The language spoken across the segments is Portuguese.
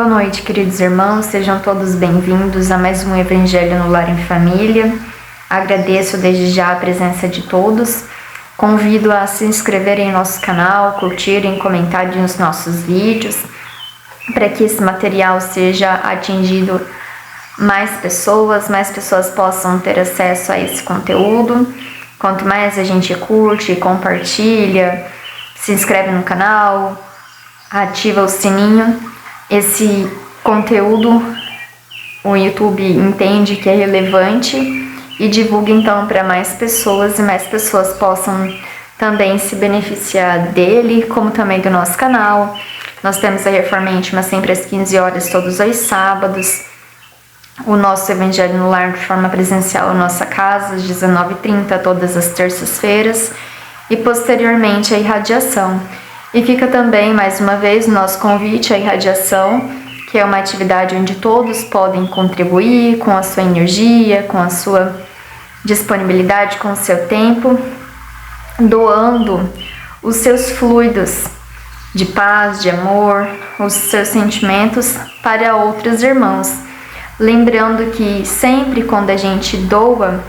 Boa noite, queridos irmãos, sejam todos bem-vindos a mais um Evangelho no Lar em Família. Agradeço desde já a presença de todos. Convido a se inscreverem em nosso canal, curtirem, comentarem os nossos vídeos, para que esse material seja atingido mais pessoas possam ter acesso a esse conteúdo. Quanto mais a gente curte, compartilha, se inscreve no canal, ativa o sininho, esse conteúdo o YouTube entende que é relevante e divulga então para mais pessoas e mais pessoas possam também se beneficiar dele, como também do nosso canal. Nós temos a Reforma Íntima sempre às 15 horas, todos os sábados. O nosso Evangelho no Lar de forma presencial em nossa casa, às 19h30, todas as terças-feiras. E posteriormente a irradiação. E fica também, mais uma vez, o nosso convite à irradiação, que é uma atividade onde todos podem contribuir com a sua energia, com a sua disponibilidade, com o seu tempo, doando os seus fluidos de paz, de amor, os seus sentimentos para outros irmãos. Lembrando que sempre quando a gente doa,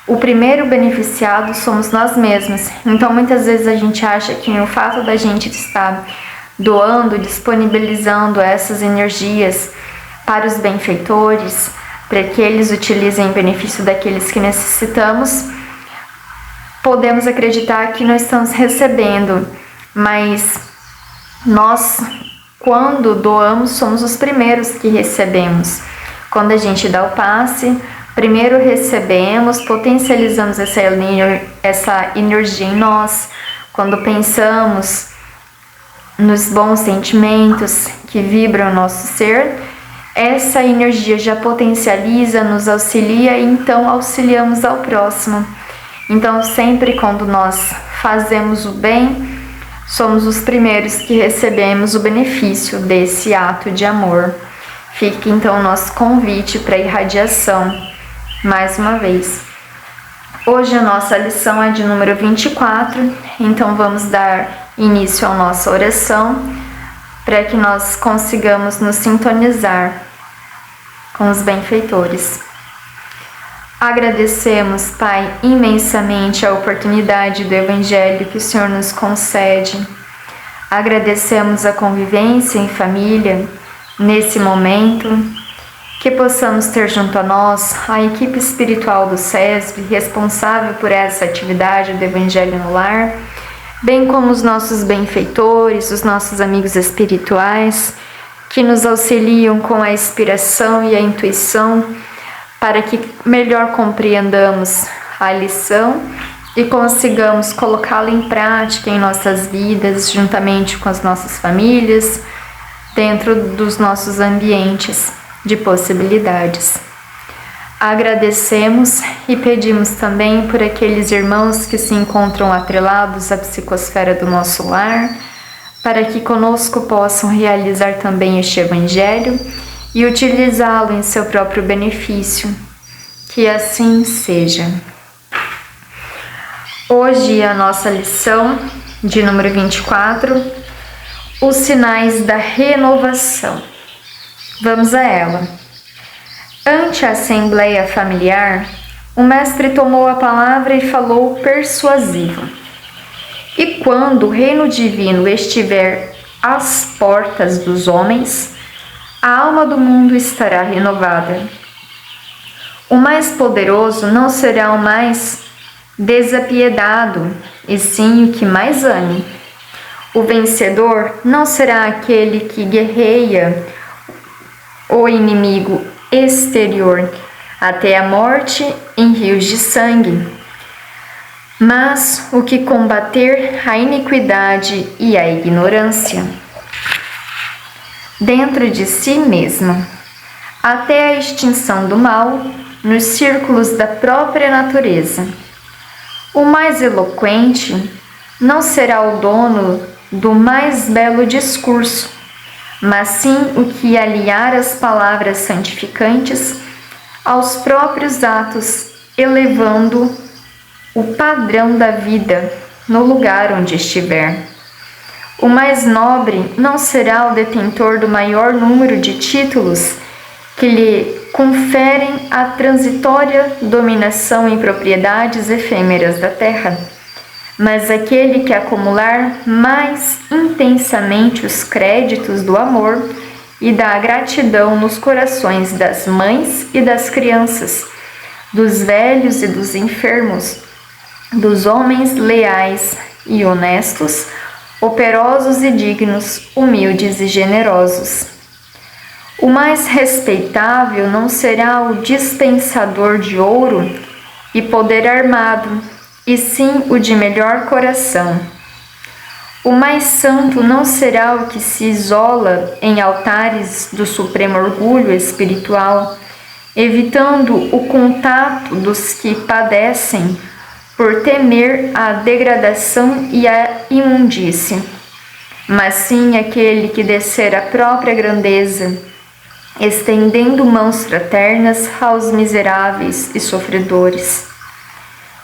o primeiro beneficiado somos nós mesmos. Então muitas vezes a gente acha que o fato da gente estar doando, disponibilizando essas energias para os benfeitores, para que eles utilizem em benefício daqueles que necessitamos, podemos acreditar que nós estamos recebendo, mas nós, quando doamos, somos os primeiros que recebemos. Quando a gente dá o passe, primeiro recebemos, potencializamos essa energia em nós. Quando pensamos nos bons sentimentos que vibram o nosso ser, essa energia já potencializa, nos auxilia e então auxiliamos ao próximo. Então sempre quando nós fazemos o bem, somos os primeiros que recebemos o benefício desse ato de amor. Fica então o nosso convite para a irradiação. Mais uma vez. Hoje a nossa lição é de número 24, então vamos dar início à nossa oração para que nós consigamos nos sintonizar com os benfeitores. Agradecemos, Pai, imensamente a oportunidade do Evangelho que o Senhor nos concede. Agradecemos a convivência em família nesse momento. Que possamos ter junto a nós a equipe espiritual do SESB, responsável por essa atividade do Evangelho no Lar, bem como os nossos benfeitores, os nossos amigos espirituais, que nos auxiliam com a inspiração e a intuição para que melhor compreendamos a lição e consigamos colocá-la em prática em nossas vidas, juntamente com as nossas famílias, dentro dos nossos ambientes de possibilidades. Agradecemos e pedimos também por aqueles irmãos que se encontram atrelados à psicosfera do nosso lar, para que conosco possam realizar também este Evangelho e utilizá-lo em seu próprio benefício. Que assim seja. Hoje a nossa lição de número 24, os sinais da renovação. Vamos a ela. Ante a assembleia familiar, o mestre tomou a palavra e falou persuasivo. E quando o reino divino estiver às portas dos homens, a alma do mundo estará renovada. O mais poderoso não será o mais desapiedado, e sim o que mais ame. O vencedor não será aquele que guerreia o inimigo exterior até a morte em rios de sangue, mas o que combater a iniquidade e a ignorância dentro de si mesmo, até a extinção do mal nos círculos da própria natureza. O mais eloquente não será o dono do mais belo discurso, mas sim o que aliar as palavras santificantes aos próprios atos, elevando o padrão da vida no lugar onde estiver. O mais nobre não será o detentor do maior número de títulos que lhe conferem a transitória dominação em propriedades efêmeras da terra, mas aquele que acumular mais intensamente os créditos do amor e da gratidão nos corações das mães e das crianças, dos velhos e dos enfermos, dos homens leais e honestos, operosos e dignos, humildes e generosos. O mais respeitável não será o dispensador de ouro e poder armado, e sim o de melhor coração. O mais santo não será o que se isola em altares do supremo orgulho espiritual, evitando o contato dos que padecem por temer a degradação e a imundície, mas sim aquele que descer a própria grandeza, estendendo mãos fraternas aos miseráveis e sofredores,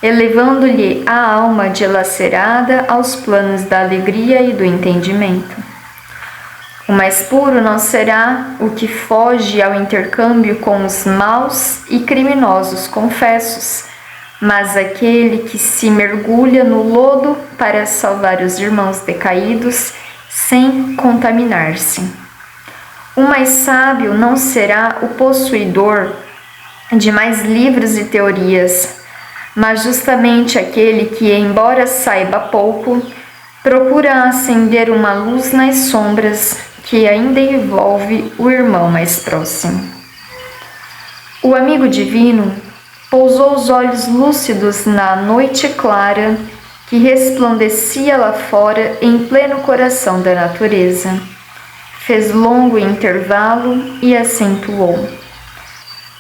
elevando-lhe a alma dilacerada aos planos da alegria e do entendimento. O mais puro não será o que foge ao intercâmbio com os maus e criminosos confessos, mas aquele que se mergulha no lodo para salvar os irmãos decaídos sem contaminar-se. O mais sábio não será o possuidor de mais livros e teorias, mas justamente aquele que, embora saiba pouco, procura acender uma luz nas sombras que ainda envolve o irmão mais próximo. O amigo divino pousou os olhos lúcidos na noite clara que resplandecia lá fora em pleno coração da natureza. Fez longo intervalo e acentuou: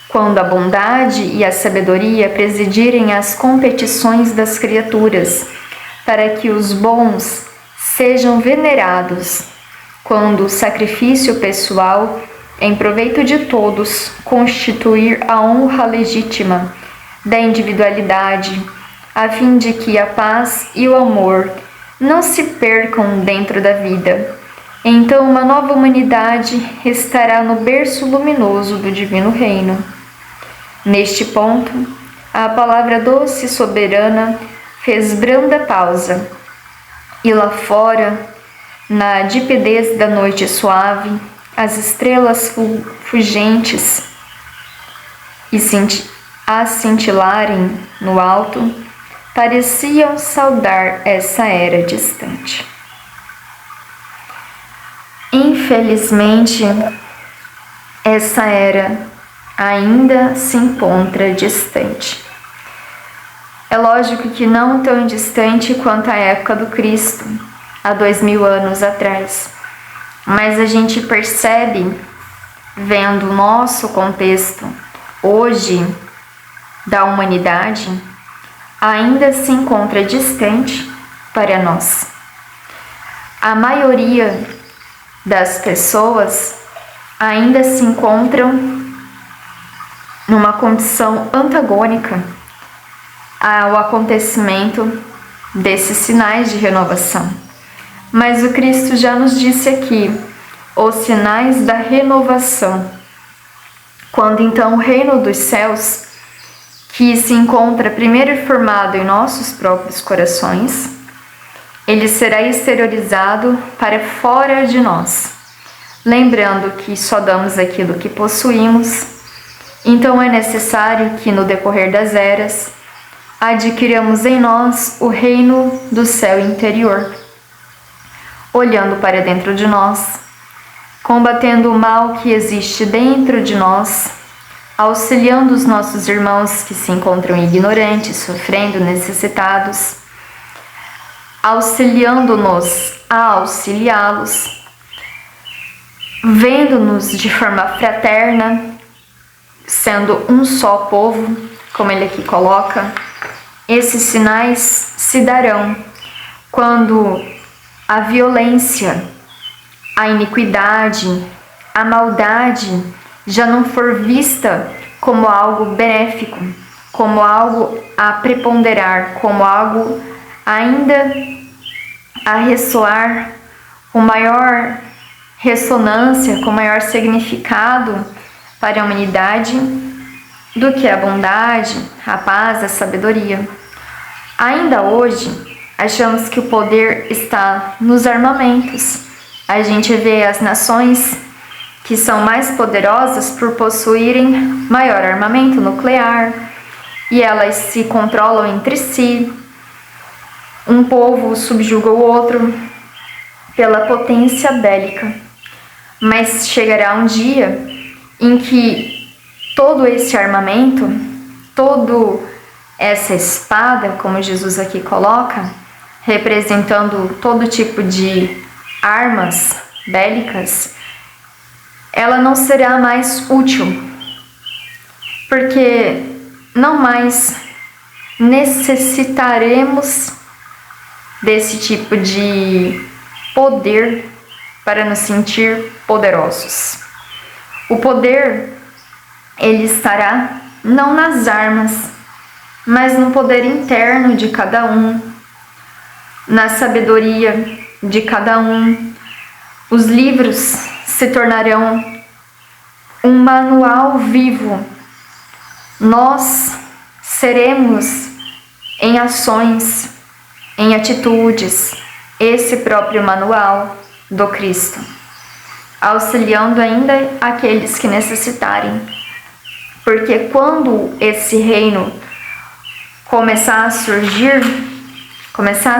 quando a bondade e a sabedoria presidirem as competições das criaturas, para que os bons sejam venerados, quando o sacrifício pessoal, em proveito de todos, constituir a honra legítima da individualidade, a fim de que a paz e o amor não se percam dentro da vida, então uma nova humanidade estará no berço luminoso do divino reino. Neste ponto, a palavra doce e soberana fez branda pausa, e lá fora, na dipidez da noite suave, as estrelas fulgentes a cintilarem no alto, pareciam saudar essa era distante. Infelizmente, essa era ainda se encontra distante. É lógico que não tão distante quanto a época do Cristo, há 2000 anos atrás, mas a gente percebe, vendo o nosso contexto hoje da humanidade, ainda se encontra distante para nós. A maioria das pessoas ainda se encontram numa condição antagônica ao acontecimento desses sinais de renovação. Mas o Cristo já nos disse aqui os sinais da renovação, quando então o reino dos céus, que se encontra primeiro formado em nossos próprios corações, ele será exteriorizado para fora de nós, lembrando que só damos aquilo que possuímos. Então é necessário que no decorrer das eras adquiramos em nós o reino do céu interior, olhando para dentro de nós, combatendo o mal que existe dentro de nós, auxiliando os nossos irmãos que se encontram ignorantes, sofrendo, necessitados, auxiliando-nos a auxiliá-los, vendo-nos de forma fraterna, sendo um só povo, como ele aqui coloca. Esses sinais se darão quando a violência, a iniquidade, a maldade já não for vista como algo benéfico, como algo a preponderar, como algo ainda a ressoar com maior ressonância, com maior significado para a humanidade do que a bondade, a paz, a sabedoria. Ainda hoje, achamos que o poder está nos armamentos. A gente vê as nações que são mais poderosas por possuírem maior armamento nuclear e elas se controlam entre si. Um povo subjuga o outro pela potência bélica. Mas chegará um dia em que todo esse armamento, toda essa espada, como Jesus aqui coloca, representando todo tipo de armas bélicas, ela não será mais útil, porque não mais necessitaremos desse tipo de poder para nos sentir poderosos. O poder, ele estará não nas armas, mas no poder interno de cada um, na sabedoria de cada um. Os livros se tornarão um manual vivo. Nós seremos em ações, em atitudes, esse próprio manual do Cristo, auxiliando ainda aqueles que necessitarem. Porque quando esse reino começar a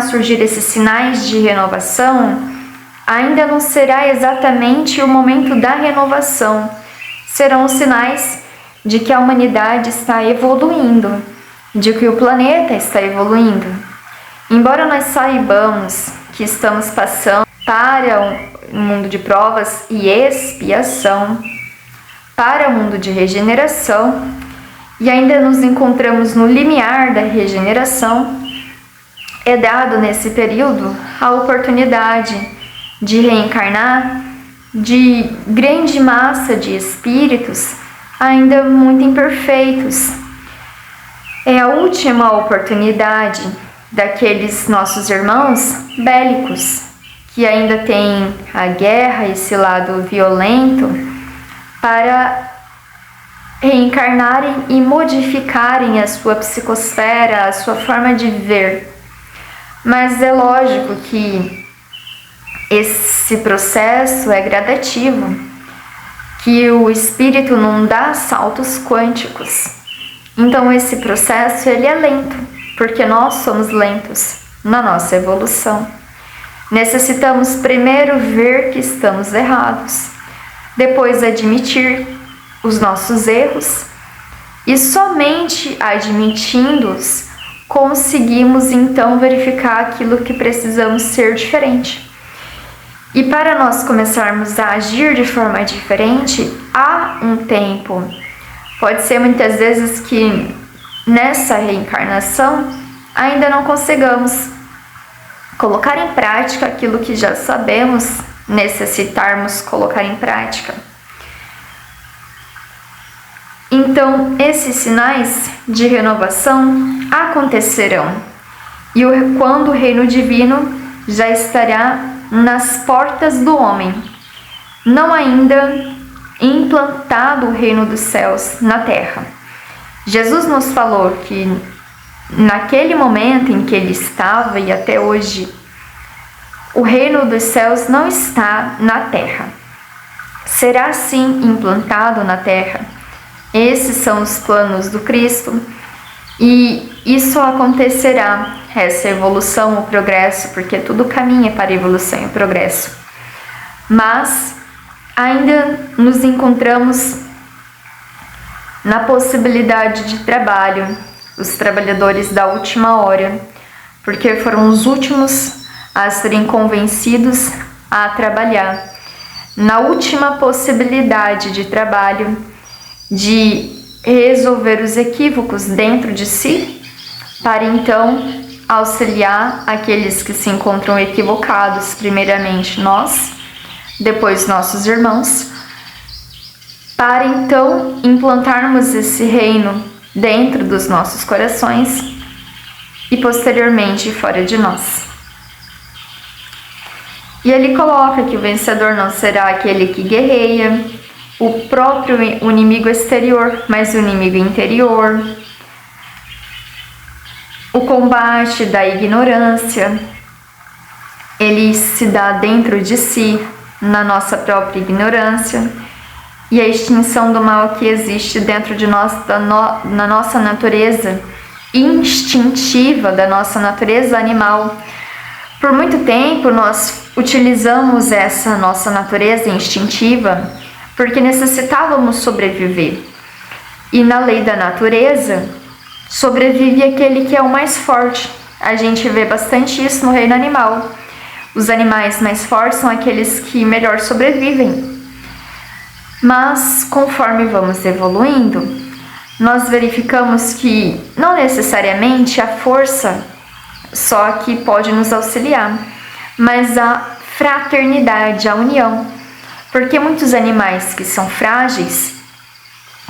surgir esses sinais de renovação, ainda não será exatamente o momento da renovação. Serão os sinais de que a humanidade está evoluindo, de que o planeta está evoluindo. Embora nós saibamos que estamos passando para um mundo de provas e expiação, para o mundo de regeneração, e ainda nos encontramos no limiar da regeneração, é dado nesse período a oportunidade de reencarnar de grande massa de espíritos ainda muito imperfeitos. É a última oportunidade daqueles nossos irmãos bélicos que ainda têm a guerra, esse lado violento, para reencarnarem e modificarem a sua psicosfera, a sua forma de ver. Mas é lógico que esse processo é gradativo, que o espírito não dá saltos quânticos. Então esse processo ele é lento, porque nós somos lentos na nossa evolução. Necessitamos primeiro ver que estamos errados, depois admitir os nossos erros, e somente admitindo-os conseguimos então verificar aquilo que precisamos ser diferente. E para nós começarmos a agir de forma diferente, há um tempo. Pode ser muitas vezes que nessa reencarnação ainda não consigamos colocar em prática aquilo que já sabemos necessitarmos colocar em prática. Então, esses sinais de renovação acontecerão, e quando o reino divino já estará nas portas do homem, não ainda implantado o reino dos céus na terra. Jesus nos falou que naquele momento em que ele estava e até hoje, o reino dos céus não está na terra. Será sim implantado na terra. Esses são os planos do Cristo e isso acontecerá, essa evolução, o progresso, porque tudo caminha para a evolução e o progresso. Mas ainda nos encontramos na possibilidade de trabalho, os trabalhadores da última hora, porque foram os últimos a serem convencidos a trabalhar. Na última possibilidade de trabalho, de resolver os equívocos dentro de si, para então auxiliar aqueles que se encontram equivocados, primeiramente nós, depois nossos irmãos, para então implantarmos esse reino dentro dos nossos corações e posteriormente fora de nós. E ele coloca que o vencedor não será aquele que guerreia o próprio inimigo exterior, mas o inimigo interior. O combate da ignorância, ele se dá dentro de si, na nossa própria ignorância, e a extinção do mal que existe dentro de nós, na nossa natureza instintiva, da nossa natureza animal. Por muito tempo nós utilizamos essa nossa natureza instintiva porque necessitávamos sobreviver. E na lei da natureza, sobrevive aquele que é o mais forte. A gente vê bastante isso no reino animal. Os animais mais fortes são aqueles que melhor sobrevivem. Mas, conforme vamos evoluindo, nós verificamos que não necessariamente a força só que pode nos auxiliar, mas a fraternidade, a união. Porque muitos animais que são frágeis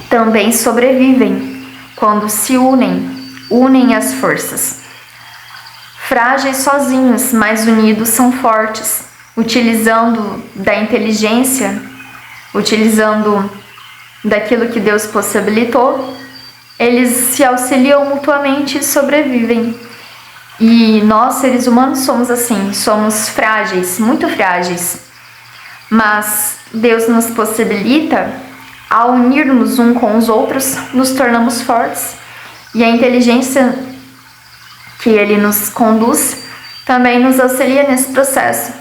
também sobrevivem quando se unem as forças. Frágeis sozinhos, mas unidos são fortes, utilizando da inteligência, utilizando daquilo que Deus possibilitou, eles se auxiliam mutuamente e sobrevivem. E nós, seres humanos, somos assim, somos frágeis, muito frágeis. Mas Deus nos possibilita, ao unirmos um com os outros, nos tornamos fortes. E a inteligência que Ele nos conduz também nos auxilia nesse processo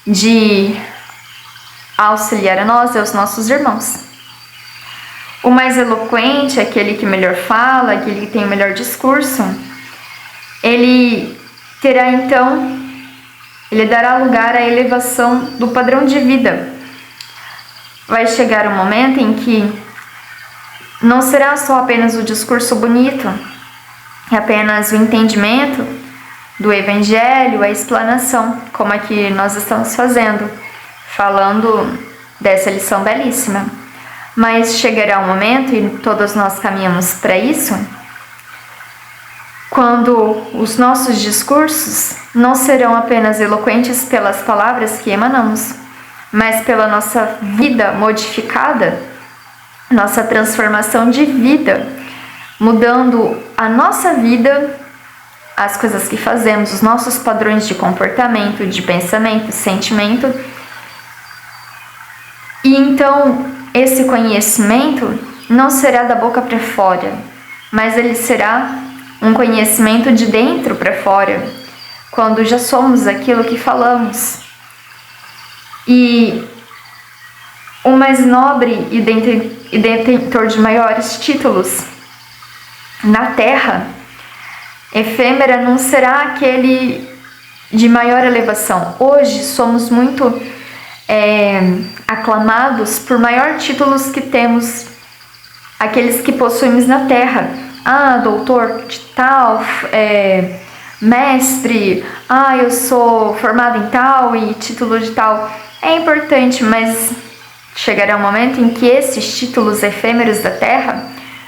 de auxiliar a nós e aos nossos irmãos. O mais eloquente, aquele que melhor fala, aquele que tem o melhor discurso, ele terá então, ele dará lugar à elevação do padrão de vida. Vai chegar um momento em que não será só apenas o discurso bonito, apenas o entendimento do Evangelho, a explanação, como aqui nós estamos fazendo, falando dessa lição belíssima. Mas chegará um momento, e todos nós caminhamos para isso, quando os nossos discursos não serão apenas eloquentes pelas palavras que emanamos, mas pela nossa vida modificada, nossa transformação de vida, mudando a nossa vida, as coisas que fazemos, os nossos padrões de comportamento, de pensamento, sentimento. E então, esse conhecimento não será da boca para fora, mas ele será um conhecimento de dentro para fora, quando já somos aquilo que falamos. E o mais nobre e detentor de maiores títulos na terra, efêmera, não será aquele de maior elevação. Hoje somos muito aclamados por maior títulos que temos, aqueles que possuímos na terra. Doutor de tal, mestre, eu sou formado em tal e título de tal. É importante, mas chegará um momento em que esses títulos efêmeros da terra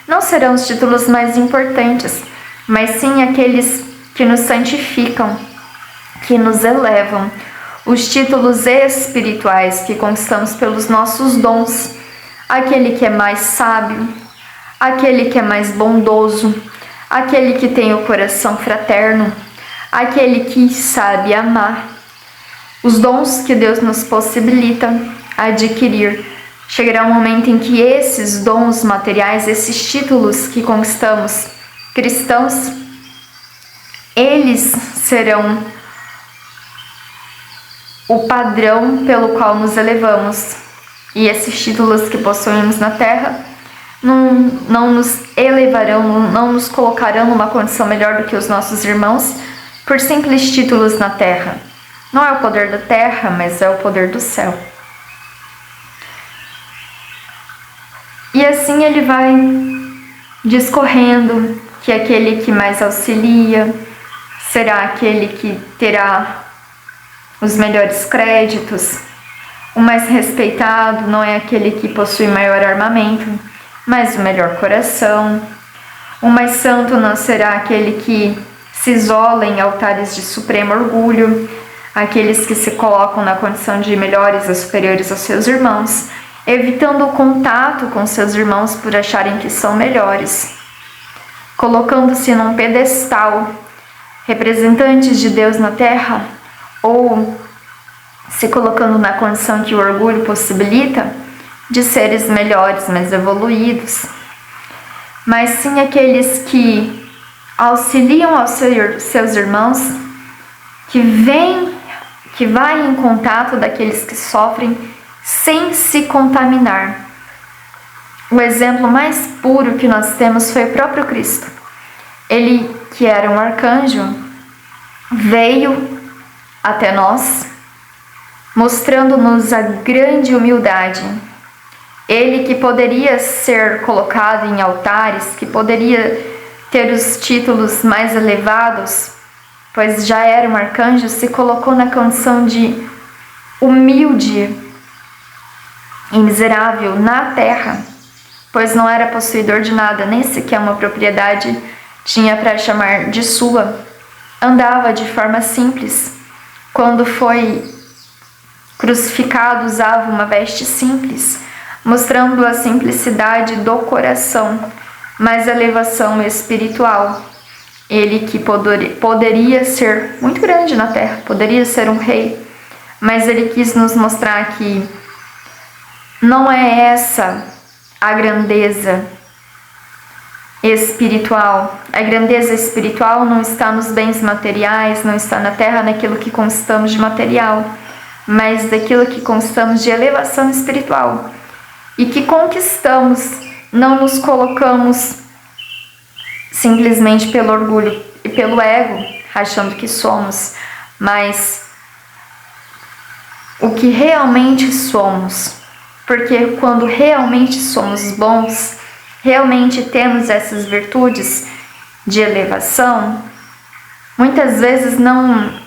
não serão os títulos mais importantes, mas sim aqueles que nos santificam, que nos elevam, os títulos espirituais que conquistamos pelos nossos dons, aquele que é mais sábio, aquele que é mais bondoso, aquele que tem o coração fraterno, aquele que sabe amar. Os dons que Deus nos possibilita adquirir. Chegará um momento em que esses dons materiais, esses títulos que conquistamos cristãos, eles serão o padrão pelo qual nos elevamos. E esses títulos que possuímos na terra não nos elevarão, não nos colocarão numa condição melhor do que os nossos irmãos por simples títulos na terra. Não é o poder da terra, mas é o poder do céu. E assim ele vai discorrendo que aquele que mais auxilia será aquele que terá os melhores créditos. O mais respeitado não é aquele que possui maior armamento, mas o melhor coração. O mais santo não será aquele que se isola em altares de supremo orgulho, aqueles que se colocam na condição de melhores ou superiores aos seus irmãos, evitando o contato com seus irmãos por acharem que são melhores, colocando-se num pedestal, representantes de Deus na terra, ou se colocando na condição que o orgulho possibilita, de seres melhores, mais evoluídos, mas sim aqueles que auxiliam aos seus irmãos, que vai em contato daqueles que sofrem sem se contaminar. O exemplo mais puro que nós temos foi o próprio Cristo. Ele, que era um arcanjo, veio até nós, mostrando-nos a grande humildade. Ele que poderia ser colocado em altares, que poderia ter os títulos mais elevados, pois já era um arcanjo, se colocou na condição de humilde e miserável na terra, pois não era possuidor de nada, nem sequer uma propriedade tinha para chamar de sua. Andava de forma simples. Quando foi crucificado, usava uma veste simples, mostrando a simplicidade do coração, mas a elevação espiritual. Ele que poderia ser muito grande na terra, poderia ser um rei, mas ele quis nos mostrar que não é essa a grandeza espiritual. A grandeza espiritual não está nos bens materiais, não está na terra, naquilo que conquistamos de material, mas daquilo que conquistamos de elevação espiritual. E que conquistamos, não nos colocamos simplesmente pelo orgulho e pelo ego, achando que somos, mas o que realmente somos. Porque quando realmente somos bons, realmente temos essas virtudes de elevação, muitas vezes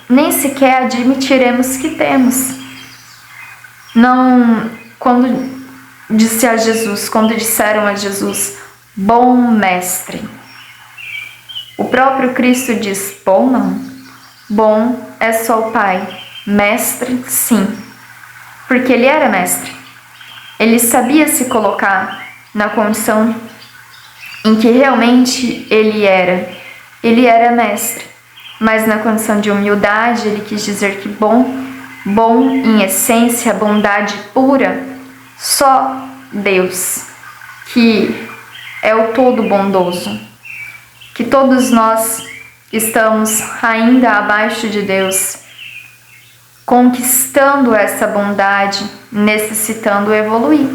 nem sequer admitiremos que temos. Não, quando disseram a Jesus, bom mestre. O próprio Cristo diz, bom não, bom é só o Pai, mestre sim, porque ele era mestre. Ele sabia se colocar na condição em que realmente ele era mestre, mas na condição de humildade. Ele quis dizer que bom em essência, bondade pura, só Deus, que é o todo bondoso, que todos nós estamos ainda abaixo de Deus, conquistando essa bondade, necessitando evoluir.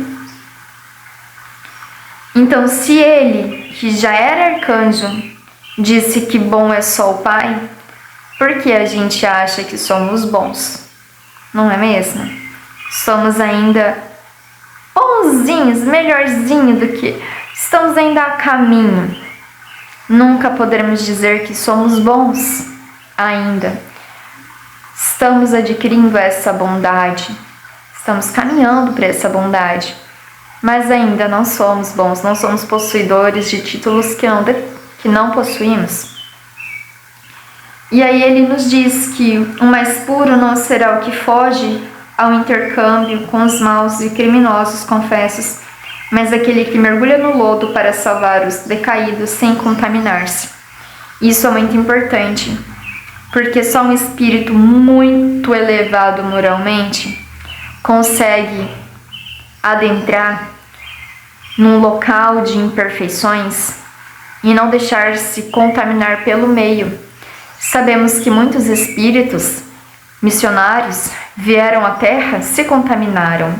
Então, se ele, que já era arcanjo, disse que bom é só o Pai, por que a gente acha que somos bons? Não é mesmo? Somos ainda bonzinhos, melhorzinho do que... Estamos ainda a caminho. Nunca poderemos dizer que somos bons ainda. Estamos adquirindo essa bondade. Estamos caminhando para essa bondade. Mas ainda não somos bons, não somos possuidores de títulos que não possuímos. E aí ele nos diz que o mais puro não será o que foge ao intercâmbio com os maus e criminosos confessos, mas aquele que mergulha no lodo para salvar os decaídos sem contaminar-se. Isso é muito importante, porque só um espírito muito elevado moralmente consegue adentrar num local de imperfeições e não deixar-se contaminar pelo meio. Sabemos que muitos espíritos missionários vieram à Terra, se contaminaram,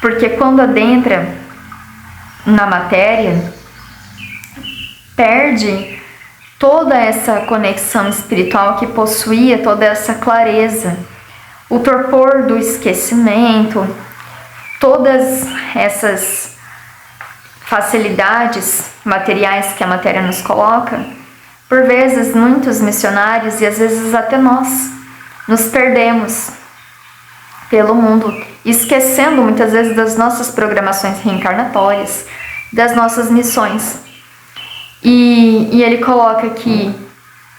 porque quando adentra na matéria, perde toda essa conexão espiritual que possuía, toda essa clareza, o torpor do esquecimento, todas essas facilidades materiais que a matéria nos coloca. Por vezes, muitos missionários, e às vezes até nós, nos perdemos pelo mundo, esquecendo muitas vezes das nossas programações reencarnatórias, das nossas missões. E ele coloca que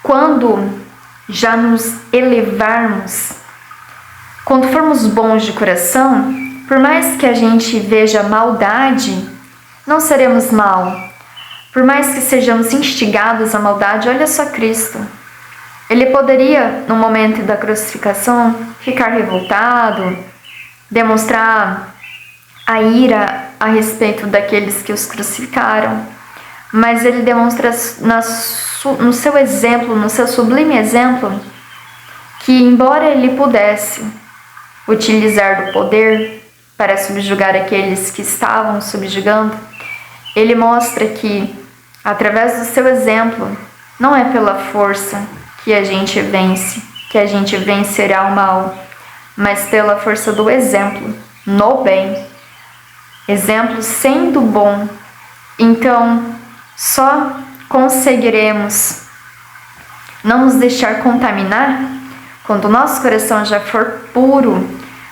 quando já nos elevarmos, quando formos bons de coração, por mais que a gente veja maldade, não seremos mal. Por mais que sejamos instigados à maldade, olha só Cristo. Ele poderia, no momento da crucificação, ficar revoltado, demonstrar a ira a respeito daqueles que os crucificaram, mas ele demonstra no seu exemplo, no seu sublime exemplo, que embora ele pudesse utilizar do poder para subjugar aqueles que estavam subjugando, ele mostra que, através do seu exemplo, não é pela força que a gente vence, que a gente vencerá o mal, mas pela força do exemplo, no bem. Exemplo sendo bom. Então, só conseguiremos não nos deixar contaminar quando o nosso coração já for puro,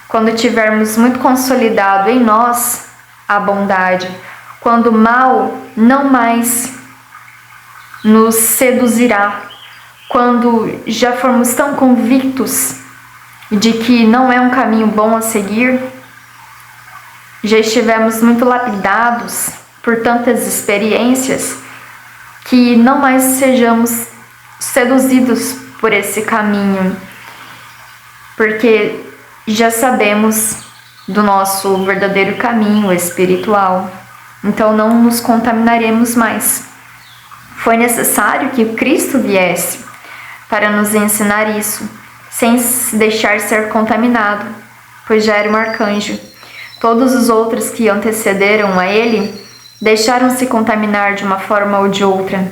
quando tivermos muito consolidado em nós a bondade, quando o mal não mais nos seduzirá, quando já formos tão convictos de que não é um caminho bom a seguir, já estivemos muito lapidados por tantas experiências, que não mais sejamos seduzidos por esse caminho, porque já sabemos do nosso verdadeiro caminho espiritual, então não nos contaminaremos mais. Foi necessário que Cristo viesse para nos ensinar isso, sem se deixar ser contaminado, pois já era um arcanjo. Todos os outros que antecederam a ele deixaram-se contaminar de uma forma ou de outra,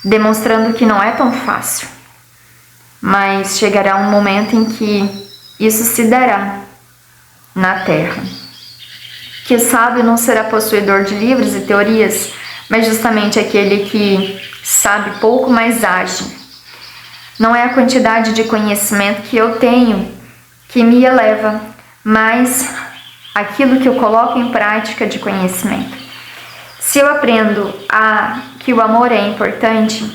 demonstrando que não é tão fácil. Mas chegará um momento em que isso se dará na Terra. Que o sábio não será possuidor de livros e teorias, mas justamente aquele que sabe pouco, mas age. Não é a quantidade de conhecimento que eu tenho que me eleva, mas aquilo que eu coloco em prática de conhecimento. Se eu aprendo que o amor é importante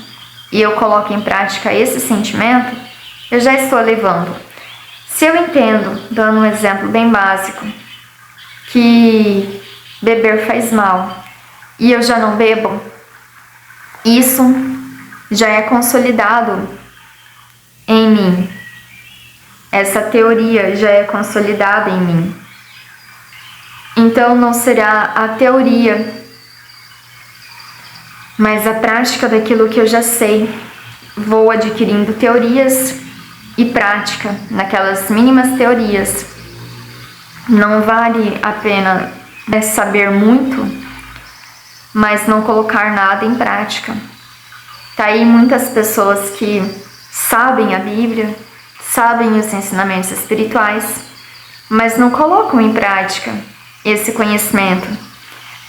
e eu coloco em prática esse sentimento, eu já estou elevando. Se eu entendo, dando um exemplo bem básico, que beber faz mal e eu já não bebo, isso já é consolidado em mim. Essa teoria já é consolidada em mim. Então não será a teoria, mas a prática daquilo que eu já sei. Vou adquirindo teorias e prática naquelas mínimas teorias. Não vale a pena saber muito, mas não colocar nada em prática. Tá aí muitas pessoas que sabem a Bíblia, sabem os ensinamentos espirituais, mas não colocam em prática esse conhecimento,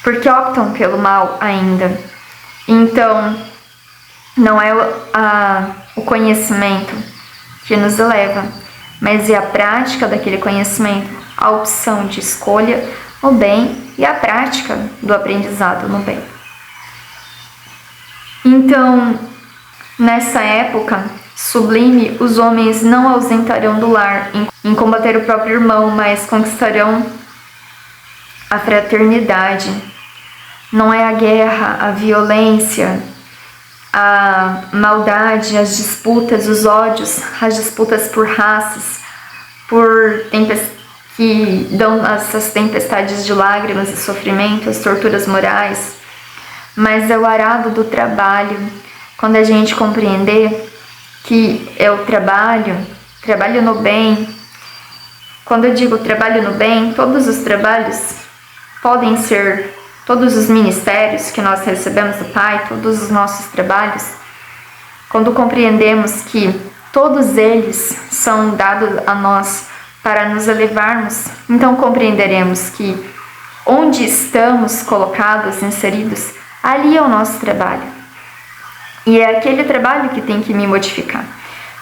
porque optam pelo mal ainda. Então, não é o conhecimento que nos eleva, mas é a prática daquele conhecimento, a opção de escolha no bem e a prática do aprendizado no bem. Então, nessa época sublime, os homens não ausentarão do lar em combater o próprio irmão, mas conquistarão a fraternidade. Não é a guerra, a violência, a maldade, as disputas, os ódios, as disputas por raças, que dão essas tempestades de lágrimas e sofrimento, as torturas morais, mas é o arado do trabalho. Quando a gente compreender que é o trabalho no bem. Quando eu digo trabalho no bem, todos os trabalhos podem ser, todos os ministérios que nós recebemos do Pai, todos os nossos trabalhos, quando compreendemos que todos eles são dados a nós para nos elevarmos, então compreenderemos que onde estamos colocados, inseridos, ali é o nosso trabalho. E é aquele trabalho que tem que me modificar.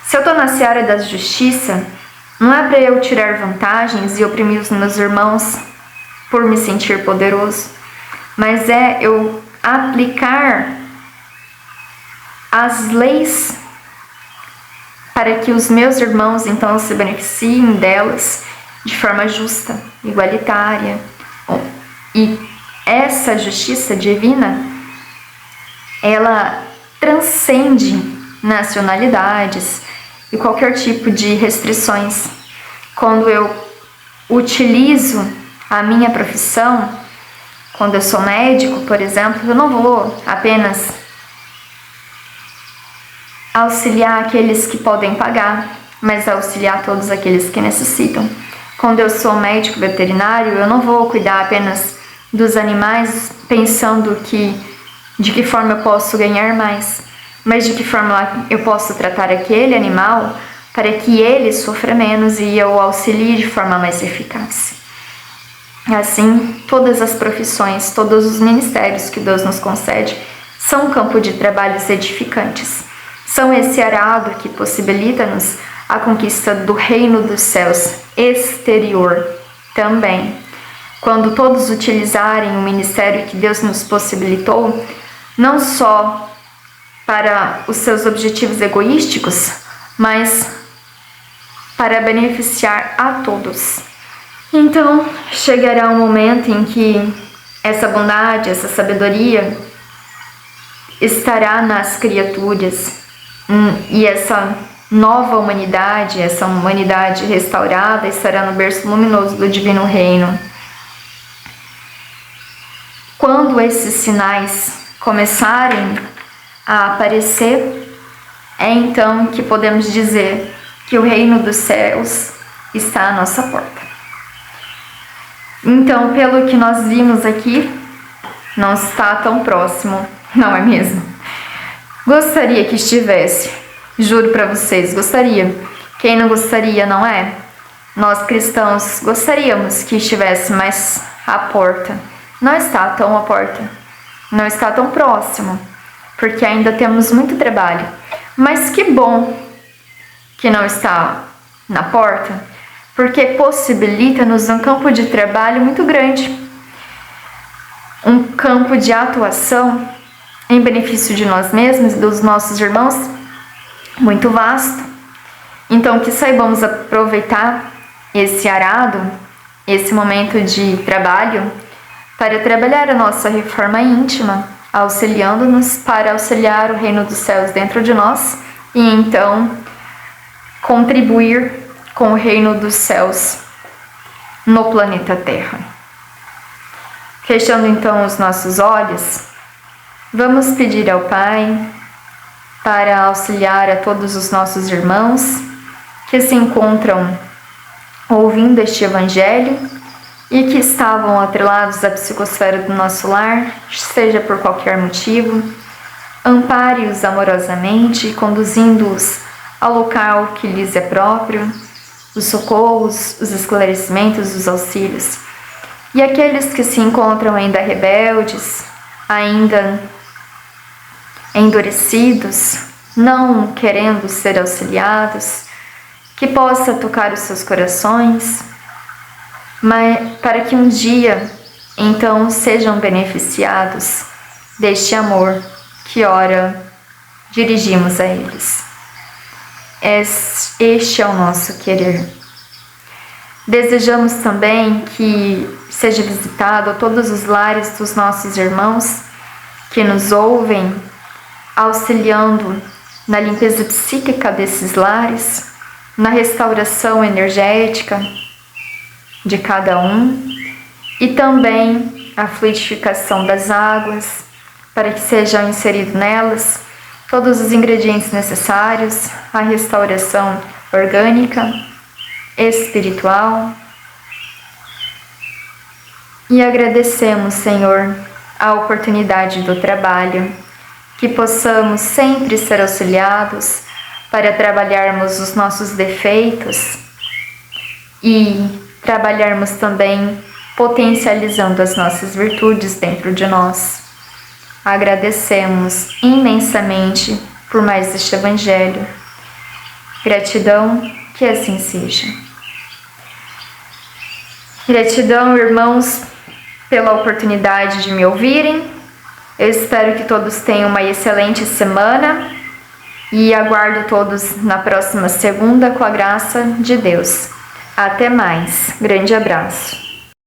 Se eu estou na seara da justiça, não é para eu tirar vantagens e oprimir os meus irmãos por me sentir poderoso, mas é eu aplicar as leis para que os meus irmãos então se beneficiem delas de forma justa, igualitária. E essa justiça divina, ela transcende nacionalidades e qualquer tipo de restrições. Quando eu utilizo a minha profissão, quando eu sou médico, por exemplo, eu não vou apenas auxiliar aqueles que podem pagar, mas auxiliar todos aqueles que necessitam. Quando eu sou médico veterinário, eu não vou cuidar apenas dos animais pensando de que forma eu posso ganhar mais, mas de que forma eu posso tratar aquele animal para que ele sofra menos e eu auxilie de forma mais eficaz. Assim, todas as profissões, todos os ministérios que Deus nos concede são um campo de trabalhos edificantes. São esse arado que possibilita-nos a conquista do reino dos céus exterior também. Quando todos utilizarem o ministério que Deus nos possibilitou, não só para os seus objetivos egoísticos, mas para beneficiar a todos. Então, chegará um momento em que essa bondade, essa sabedoria estará nas criaturas e essa nova humanidade, essa humanidade restaurada estará no berço luminoso do Divino Reino. Quando esses sinais começarem a aparecer, é então que podemos dizer que o reino dos céus está à nossa porta. Então, pelo que nós vimos aqui, não está tão próximo, não é mesmo? Gostaria que estivesse, juro para vocês, gostaria. Quem não gostaria, não é? Nós cristãos gostaríamos que estivesse mais à porta. Não está tão à porta, não está tão próximo, porque ainda temos muito trabalho. Mas que bom que não está na porta, porque possibilita-nos um campo de trabalho muito grande, um campo de atuação em benefício de nós mesmos e dos nossos irmãos muito vasto. Então, que saibamos aproveitar esse arado, esse momento de trabalho, para trabalhar a nossa reforma íntima, auxiliando-nos para auxiliar o reino dos céus dentro de nós e então contribuir com o reino dos céus no planeta Terra. Fechando então os nossos olhos, vamos pedir ao Pai para auxiliar a todos os nossos irmãos que se encontram ouvindo este Evangelho e que estavam atrelados à psicosfera do nosso lar, seja por qualquer motivo. Ampare-os amorosamente, conduzindo-os ao local que lhes é próprio, os socorros, os esclarecimentos, os auxílios. E aqueles que se encontram ainda rebeldes, ainda endurecidos, não querendo ser auxiliados, que possa tocar os seus corações, mas para que um dia então sejam beneficiados deste amor que ora dirigimos a eles. Este é o nosso querer. Desejamos também que seja visitado todos os lares dos nossos irmãos que nos ouvem, auxiliando na limpeza psíquica desses lares, na restauração energética de cada um e também a fluidificação das águas, para que sejam inseridos nelas todos os ingredientes necessários à restauração orgânica, espiritual. E agradecemos, Senhor, a oportunidade do trabalho, que possamos sempre ser auxiliados para trabalharmos os nossos defeitos e trabalharmos também potencializando as nossas virtudes dentro de nós. Agradecemos imensamente por mais este Evangelho. Gratidão, que assim seja. Gratidão, irmãos, pela oportunidade de me ouvirem. Eu espero que todos tenham uma excelente semana e aguardo todos na próxima segunda com a graça de Deus. Até mais. Grande abraço.